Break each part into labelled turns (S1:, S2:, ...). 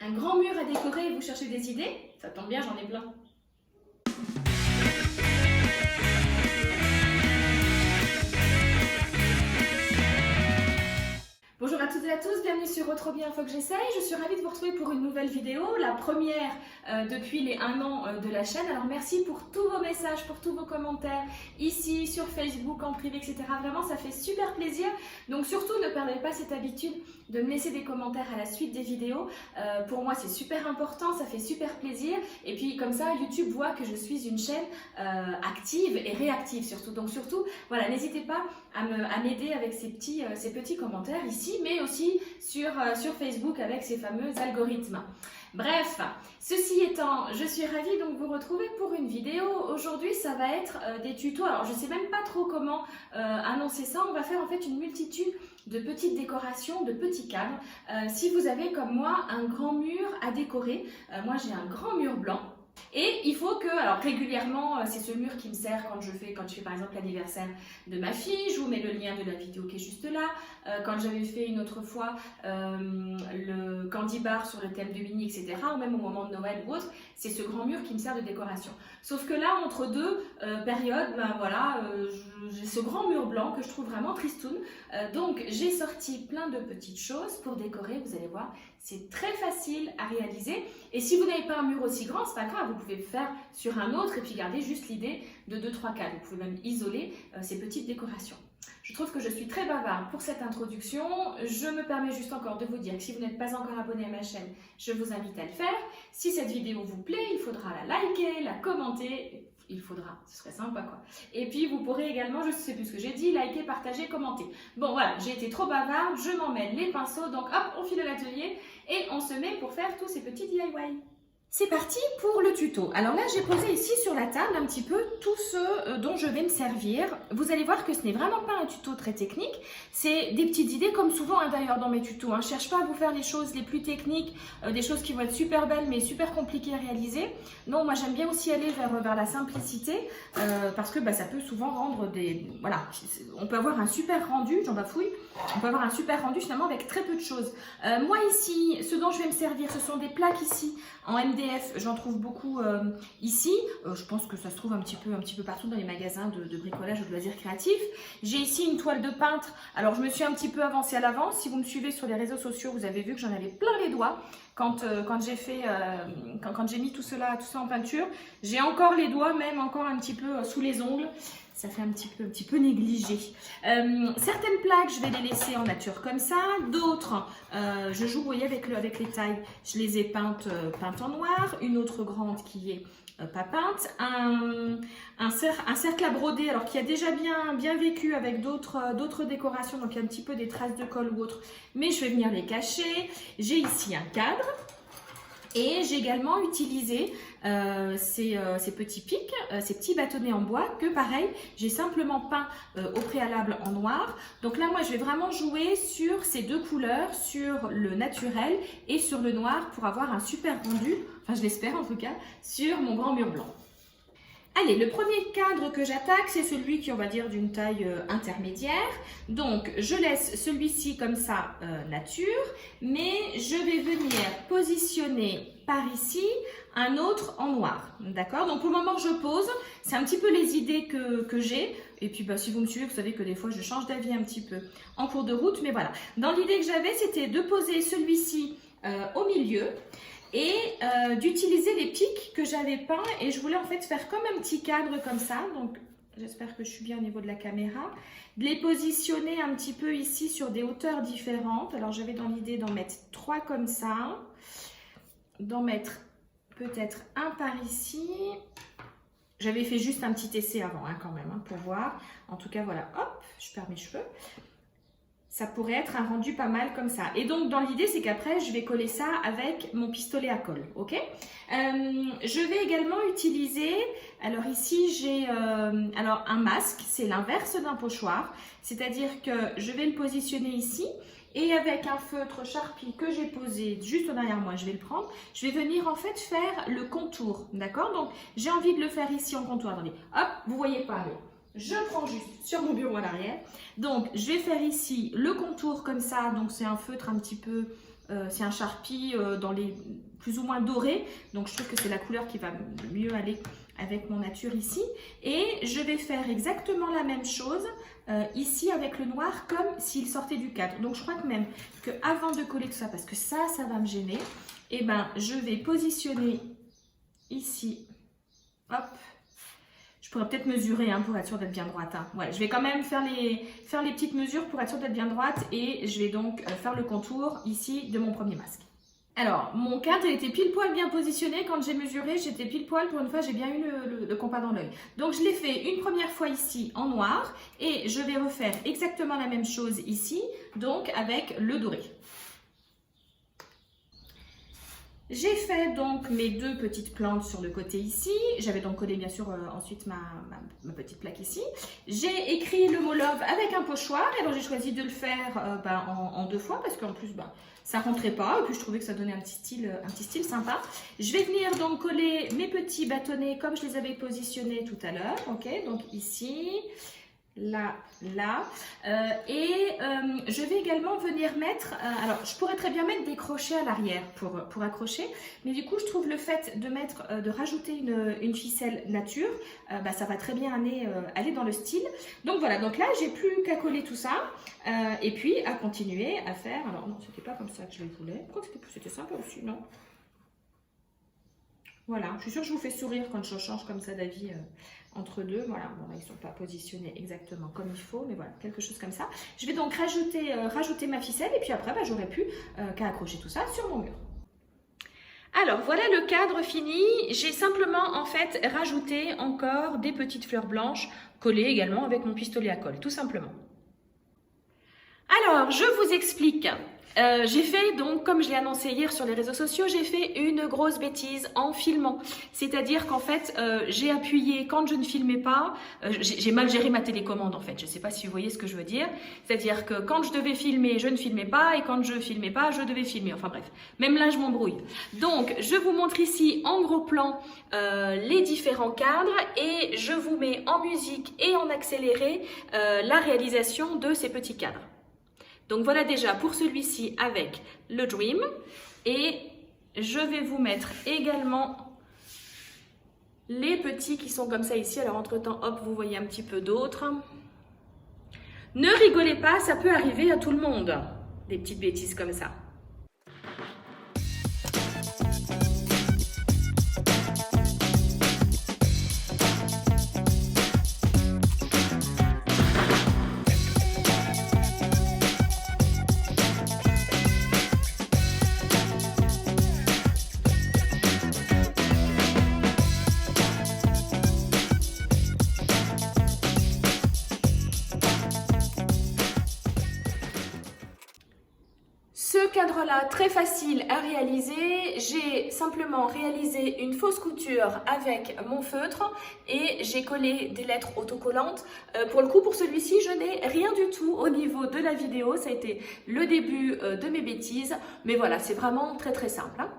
S1: Un grand mur à décorer et vous cherchez des idées? Ça tombe bien, j'en ai plein. Bonjour à toutes et à tous, bienvenue sur Trop bien, faut que j'essaye. Je suis ravie de vous retrouver pour une nouvelle vidéo, la première depuis les 1 an de la chaîne. Alors merci pour tous vos messages, pour tous vos commentaires, ici, sur Facebook, en privé, etc. Vraiment, ça fait super plaisir. Donc surtout, ne perdez pas cette habitude de me laisser des commentaires à la suite des vidéos. Pour moi, c'est super important, ça fait super plaisir. Et puis comme ça, YouTube voit que je suis une chaîne active et réactive surtout. Donc surtout, voilà, n'hésitez pas à m'aider avec ces petits commentaires ici, mais aussi sur Facebook avec ces fameux algorithmes. Bref, ceci étant, je suis ravie donc de vous retrouver pour une vidéo. Aujourd'hui, ça va être des tutos. Alors, je ne sais même pas trop comment annoncer ça. On va faire en fait une multitude de petites décorations, de petits cadres. Si vous avez comme moi un grand mur à décorer, moi j'ai un grand mur blanc. Et il faut que, alors régulièrement, c'est ce mur qui me sert quand je fais par exemple l'anniversaire de ma fille. Je vous mets le lien de la vidéo qui est juste là. Quand j'avais fait une autre fois le candy bar sur le thème de Minnie, etc. Ou même au moment de Noël ou autre, c'est ce grand mur qui me sert de décoration. Sauf que là, entre deux périodes, ben voilà, j'ai ce grand mur blanc que je trouve vraiment tristoun. Donc j'ai sorti plein de petites choses pour décorer, vous allez voir. C'est très facile à réaliser. Et si vous n'avez pas un mur aussi grand, c'est pas grave, vous pouvez le faire sur un autre et puis garder juste l'idée de 2-3 cadres. Vous pouvez même isoler ces petites décorations. Je trouve que je suis très bavarde pour cette introduction. Je me permets juste encore de vous dire que si vous n'êtes pas encore abonné à ma chaîne, je vous invite à le faire. Si cette vidéo vous plaît, il faudra la liker, la commenter. Il faudra, ce serait sympa quoi. Et puis vous pourrez également, je ne sais plus ce que j'ai dit, liker, partager, commenter. Bon voilà, j'ai été trop bavarde, je m'emmène les pinceaux, donc hop, on file à l'atelier et on se met pour faire tous ces petits DIY. C'est parti pour le tuto. Alors là, j'ai posé ici sur la table un petit peu tout ce dont je vais me servir. Vous allez voir que ce n'est vraiment pas un tuto très technique. C'est des petites idées comme souvent d'ailleurs dans mes tutos. Je ne cherche pas à vous faire les choses les plus techniques, des choses qui vont être super belles mais super compliquées à réaliser. Non, moi j'aime bien aussi aller vers la simplicité parce que ça peut souvent rendre des... Voilà, on peut avoir un super rendu, j'en bafouille, on peut avoir un super rendu finalement avec très peu de choses. Moi ici, ce dont je vais me servir, ce sont des plaques ici en MDF, j'en trouve beaucoup ici. Je pense que ça se trouve un petit peu partout dans les magasins de bricolage ou de loisirs créatifs. J'ai ici une toile de peintre. Alors, je me suis un petit peu avancée à l'avance. Si vous me suivez sur les réseaux sociaux, vous avez vu que j'en avais plein les doigts quand j'ai mis tout cela en peinture. J'ai encore les doigts, même encore un petit peu sous les ongles. Ça fait un petit peu négligé. Certaines plaques, je vais les laisser en nature comme ça. D'autres, je joue, vous voyez, avec les tailles. Je les ai peintes en noir. Une autre grande qui est pas peinte. Un cercle à broder, alors qui a déjà bien vécu avec d'autres décorations. Donc, il y a un petit peu des traces de colle ou autre. Mais je vais venir les cacher. J'ai ici un cadre. Et j'ai également utilisé ces petits pics, ces petits bâtonnets en bois que pareil, j'ai simplement peint au préalable en noir. Donc là, moi, je vais vraiment jouer sur ces deux couleurs, sur le naturel et sur le noir pour avoir un super rendu, enfin je l'espère en tout cas, sur mon grand mur blanc. Allez, le premier cadre que j'attaque, c'est celui qui, on va dire, d'une taille intermédiaire. Donc, je laisse celui-ci comme ça, nature, mais je vais venir positionner par ici un autre en noir. D'accord? Donc, pour le moment, je pose. C'est un petit peu les idées que j'ai. Et puis, si vous me suivez, vous savez que des fois, je change d'avis un petit peu en cours de route. Mais voilà. Dans l'idée que j'avais, c'était de poser celui-ci au milieu. Et d'utiliser les pics que j'avais peints et je voulais en fait faire comme un petit cadre comme ça, donc j'espère que je suis bien au niveau de la caméra, de les positionner un petit peu ici sur des hauteurs différentes. Alors j'avais dans l'idée d'en mettre 3 comme ça, d'en mettre peut-être un par ici. J'avais fait juste un petit essai avant quand même pour voir. En tout cas voilà, hop, je perds mes cheveux. Ça pourrait être un rendu pas mal comme ça. Et donc, dans l'idée, c'est qu'après, je vais coller ça avec mon pistolet à colle, ok? Je vais également utiliser, alors ici, j'ai un masque, c'est l'inverse d'un pochoir. C'est-à-dire que je vais le positionner ici. Et avec un feutre Sharpie que j'ai posé juste derrière moi, je vais le prendre. Je vais venir en fait faire le contour, d'accord? Donc, j'ai envie de le faire ici en contour. Attendez, hop, vous voyez pas, mais je prends juste sur mon bureau à l'arrière. Donc, je vais faire ici le contour comme ça. Donc, c'est un feutre un petit peu c'est un Sharpie dans les plus ou moins dorés. Donc je trouve que c'est la couleur qui va mieux aller avec mon nature ici. Et je vais faire exactement la même chose ici avec le noir comme s'il sortait du cadre. Donc je crois que même qu'avant de coller tout ça, parce que ça va me gêner, et ben je vais positionner ici, hop. Je pourrais peut-être mesurer hein, pour être sûre d'être bien droite. Hein. Ouais, je vais quand même faire les petites mesures pour être sûre d'être bien droite et je vais donc faire le contour ici de mon premier masque. Alors, mon cadre était pile poil bien positionné. Quand j'ai mesuré, j'étais pile poil. Pour une fois, j'ai bien eu le compas dans l'œil. Donc, je l'ai fait une première fois ici en noir et je vais refaire exactement la même chose ici, donc avec le doré. J'ai fait donc mes deux petites plantes sur le côté ici. J'avais donc collé bien sûr ensuite ma petite plaque ici. J'ai écrit le mot love avec un pochoir. Et alors j'ai choisi de le faire en deux fois parce qu'en plus ça rentrait pas. Et puis je trouvais que ça donnait un petit style sympa. Je vais venir donc coller mes petits bâtonnets comme je les avais positionnés tout à l'heure. Ok, donc ici. Là, je vais également venir mettre, alors je pourrais très bien mettre des crochets à l'arrière pour accrocher, mais du coup je trouve le fait de rajouter une ficelle nature, ça va très bien aller dans le style. Donc voilà, donc là j'ai plus qu'à coller tout ça, et puis à continuer à faire, alors non c'était pas comme ça que je le voulais, je crois que c'était sympa aussi, non? Voilà, je suis sûre que je vous fais sourire quand je change comme ça d'avis entre deux. Voilà, bon, là, ils ne sont pas positionnés exactement comme il faut, mais voilà, quelque chose comme ça. Je vais donc rajouter ma ficelle et puis après, j'aurai plus qu'à accrocher tout ça sur mon mur. Alors, voilà le cadre fini. J'ai simplement, en fait, rajouté encore des petites fleurs blanches collées également avec mon pistolet à colle, tout simplement. Alors, je vous explique. J'ai fait donc, comme je l'ai annoncé hier sur les réseaux sociaux, j'ai fait une grosse bêtise en filmant. C'est-à-dire qu'en fait, j'ai appuyé quand je ne filmais pas, j'ai mal géré ma télécommande en fait. Je ne sais pas si vous voyez ce que je veux dire. C'est-à-dire que quand je devais filmer, je ne filmais pas et quand je filmais pas, je devais filmer. Enfin bref, même là, je m'embrouille. Donc, je vous montre ici en gros plan les différents cadres et je vous mets en musique et en accéléré la réalisation de ces petits cadres. Donc voilà déjà pour celui-ci avec le Dream et je vais vous mettre également les petits qui sont comme ça ici. Alors entre-temps, hop, vous voyez un petit peu d'autres. Ne rigolez pas, ça peut arriver à tout le monde, des petites bêtises comme ça. Ce cadre-là, très facile à réaliser, j'ai simplement réalisé une fausse couture avec mon feutre et j'ai collé des lettres autocollantes. Pour le coup, pour celui-ci, je n'ai rien du tout au niveau de la vidéo, ça a été le début de mes bêtises, mais voilà, c'est vraiment très très simple. Hein.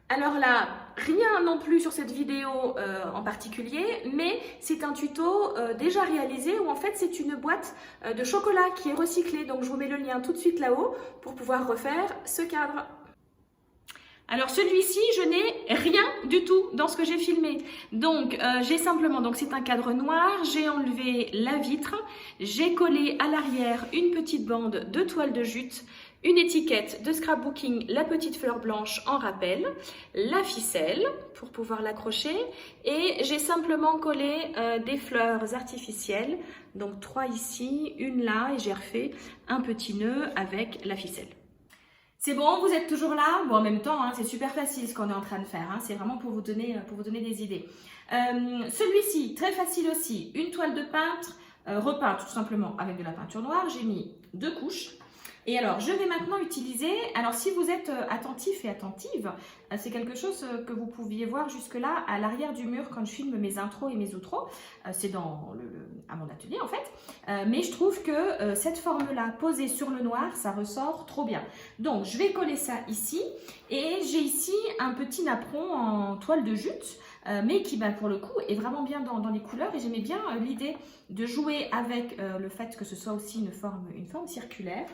S1: Alors là, rien non plus sur cette vidéo en particulier, mais c'est un tuto déjà réalisé où en fait c'est une boîte de chocolat qui est recyclée. Donc je vous mets le lien tout de suite là-haut pour pouvoir refaire ce cadre. Alors celui-ci, je n'ai rien du tout dans ce que j'ai filmé. Donc j'ai simplement, donc c'est un cadre noir, j'ai enlevé la vitre, j'ai collé à l'arrière une petite bande de toile de jute, une étiquette de scrapbooking, la petite fleur blanche en rappel, la ficelle pour pouvoir l'accrocher et j'ai simplement collé des fleurs artificielles, donc 3 ici, une là et j'ai refait un petit nœud avec la ficelle. C'est bon, vous êtes toujours là? Bon, en même temps, hein, c'est super facile ce qu'on est en train de faire, hein, c'est vraiment pour vous donner des idées. Celui-ci, très facile aussi, une toile de peintre, repeinte tout simplement avec de la peinture noire, j'ai mis 2 couches. Et alors, je vais maintenant utiliser, alors si vous êtes attentif et attentive, c'est quelque chose que vous pouviez voir jusque-là à l'arrière du mur quand je filme mes intros et mes outros. C'est à mon atelier en fait. Mais je trouve que cette forme-là posée sur le noir, ça ressort trop bien. Donc, je vais coller ça ici. Et j'ai ici un petit napperon en toile de jute, mais qui, pour le coup, est vraiment bien dans les couleurs. Et j'aimais bien l'idée de jouer avec le fait que ce soit aussi une forme circulaire.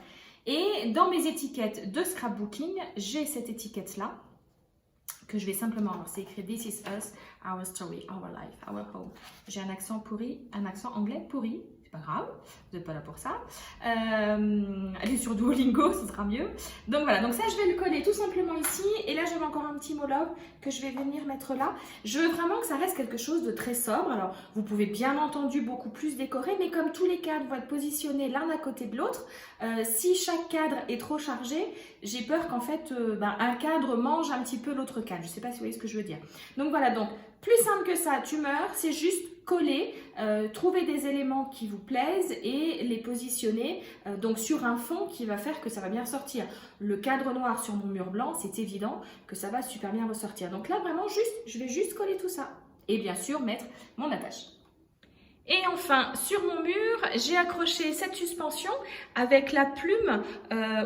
S1: Et dans mes étiquettes de scrapbooking, j'ai cette étiquette-là que je vais simplement, alors c'est écrit This is us, our story, our life, our home. J'ai un accent pourri, un accent anglais pourri, c'est pas grave, vous n'êtes pas là pour ça. Allez sur Duolingo, ce sera mieux. Donc voilà, donc ça je vais le coller tout simplement ici. Et là j'avais encore un petit mot love que je vais venir mettre là. Je veux vraiment que ça reste quelque chose de très sobre. Alors vous pouvez bien entendu beaucoup plus décorer, mais comme tous les cadres vont être positionnés l'un à côté de l'autre, si chaque cadre est trop chargé, j'ai peur qu'en fait un cadre mange un petit peu l'autre cadre. Je ne sais pas si vous voyez ce que je veux dire. Donc voilà, donc plus simple que ça, tu meurs, c'est juste coller, trouver des éléments qui vous plaisent et les positionner donc sur un fond qui va faire que ça va bien ressortir. Le cadre noir sur mon mur blanc, c'est évident que ça va super bien ressortir. Donc là vraiment je vais juste coller tout ça et bien sûr mettre mon attache. Et enfin, sur mon mur, j'ai accroché cette suspension avec la plume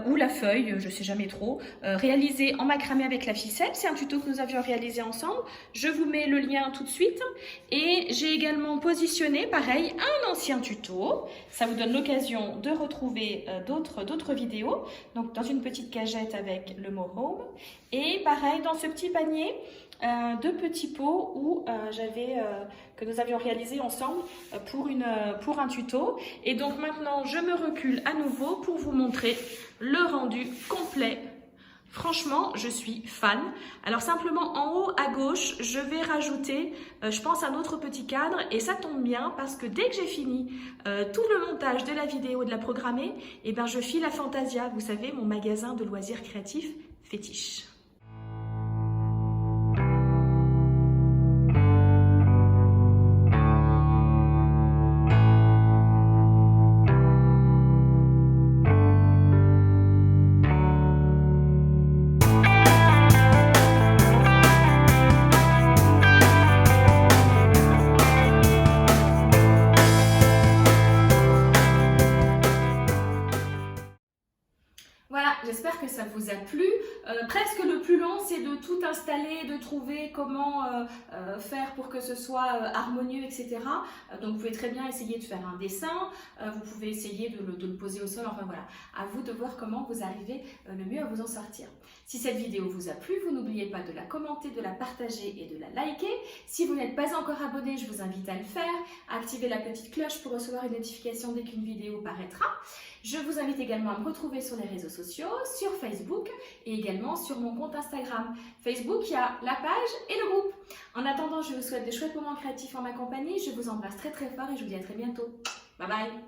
S1: ou la feuille, je ne sais jamais trop, réalisée en macramé avec la ficelle. C'est un tuto que nous avions réalisé ensemble. Je vous mets le lien tout de suite. Et j'ai également positionné, pareil, un ancien tuto. Ça vous donne l'occasion de retrouver d'autres vidéos. Donc, dans une petite cagette avec le mot Home. Et pareil, dans ce petit panier, de petits pots où que nous avions réalisé ensemble pour un tuto. Et donc maintenant je me recule à nouveau pour vous montrer le rendu complet. Franchement, je suis fan. Alors simplement en haut à gauche, je vais rajouter, je pense, un autre petit cadre. Et ça tombe bien parce que dès que j'ai fini tout le montage de la vidéo, de la programmer, et ben je file à Fantasia, vous savez, mon magasin de loisirs créatifs fétiche. Voilà, j'espère que ça vous a plu. Presque le plus long, c'est de tout installer, de trouver comment faire pour que ce soit harmonieux, etc. Donc vous pouvez très bien essayer de faire un dessin, vous pouvez essayer de le poser au sol, enfin voilà. À vous de voir comment vous arrivez le mieux à vous en sortir. Si cette vidéo vous a plu, vous n'oubliez pas de la commenter, de la partager et de la liker. Si vous n'êtes pas encore abonné, je vous invite à le faire. Activez la petite cloche pour recevoir une notification dès qu'une vidéo paraîtra. Je vous invite également à me retrouver sur les réseaux sociaux, sur Facebook et également sur mon compte Instagram. Facebook, il y a la page et le groupe. En attendant, je vous souhaite de chouettes moments créatifs en ma compagnie. Je vous embrasse très très fort et je vous dis à très bientôt. Bye bye!